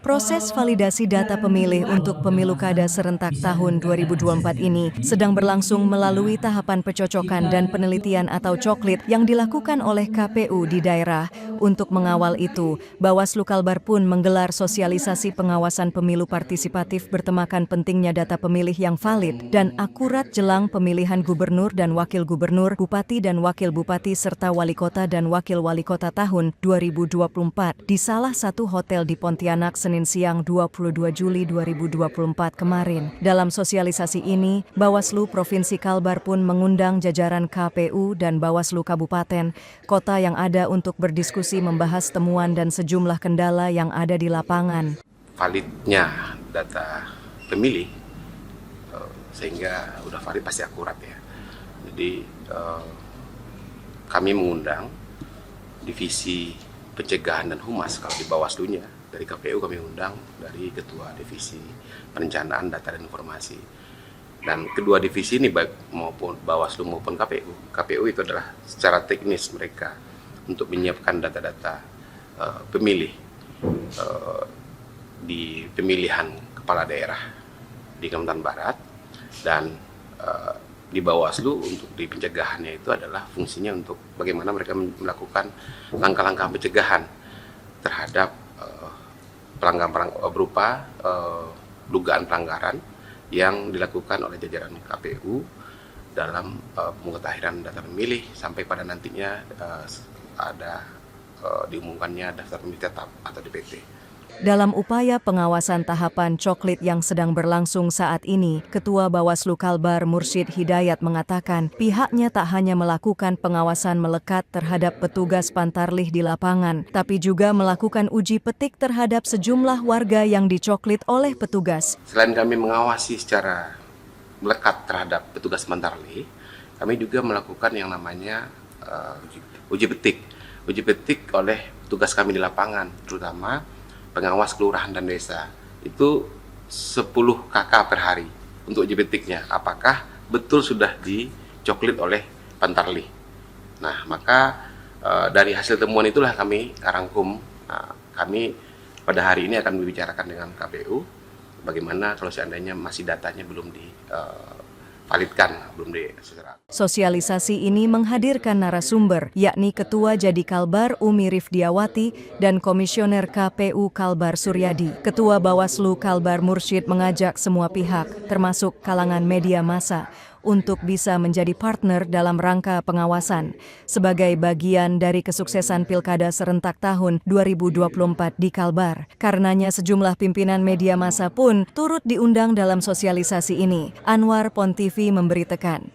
Proses validasi data pemilih untuk pemilu kada serentak tahun 2024 ini sedang berlangsung melalui tahapan pencocokan dan penelitian atau coklit yang dilakukan oleh KPU di daerah. Untuk mengawal itu, Bawaslu Kalbar pun menggelar sosialisasi pengawasan pemilu partisipatif bertemakan pentingnya data pemilih yang valid dan akurat jelang pemilihan gubernur dan wakil gubernur, bupati dan wakil bupati serta wali kota dan wakil wali kota tahun 2024 di salah satu hotel di Pontianak Senin siang 22 Juli 2024 kemarin. Dalam sosialisasi ini, Bawaslu Provinsi Kalbar pun mengundang jajaran KPU dan Bawaslu Kabupaten, kota yang ada untuk berdiskusi membahas temuan dan sejumlah kendala yang ada di lapangan. Validnya data pemilih, sehingga udah valid pasti akurat ya. Jadi kami mengundang Divisi Pencegahan dan Humas kalau di Bawaslunya. Dari KPU kami undang dari Ketua Divisi Perencanaan Data dan Informasi. Dan kedua divisi ini baik maupun Bawaslu maupun KPU. KPU itu adalah secara teknis mereka untuk menyiapkan data-data pemilih di pemilihan kepala daerah di Kalimantan Barat, dan di Bawaslu untuk di pencegahannya itu adalah fungsinya untuk bagaimana mereka melakukan langkah-langkah pencegahan terhadap pelanggaran berupa dugaan pelanggaran yang dilakukan oleh jajaran KPU dalam pemutahiran data pemilih sampai pada nantinya ada diumumkannya daftar pemilih tetap atau DPT. Dalam upaya pengawasan tahapan coklit yang sedang berlangsung saat ini, Ketua Bawaslu Kalbar Mursyid Hidayat mengatakan pihaknya tak hanya melakukan pengawasan melekat terhadap petugas pantarlih di lapangan, tapi juga melakukan uji petik terhadap sejumlah warga yang dicoklit oleh petugas. Selain kami mengawasi secara melekat terhadap petugas pantarlih, kami juga melakukan yang namanya uji petik. Uji petik oleh petugas kami di lapangan, terutama pengawas kelurahan dan desa, itu 10 KK per hari untuk uji petiknya. Apakah betul sudah dicoklit oleh pantarlih? Nah, maka dari hasil temuan itulah kami rangkum. Kami pada hari ini akan membicarakan dengan KPU bagaimana kalau seandainya masih datanya belum divalidkan, belum diserap. Sosialisasi ini menghadirkan narasumber, yakni Ketua Jadi Kalbar Umi Rifdiawati dan Komisioner KPU Kalbar Suryadi. Ketua Bawaslu Kalbar Mursyid mengajak semua pihak, termasuk kalangan media massa, untuk bisa menjadi partner dalam rangka pengawasan sebagai bagian dari kesuksesan Pilkada serentak tahun 2024 di Kalbar. Karenanya sejumlah pimpinan media massa pun turut diundang dalam sosialisasi ini. Anwar Pon TV memberitakan.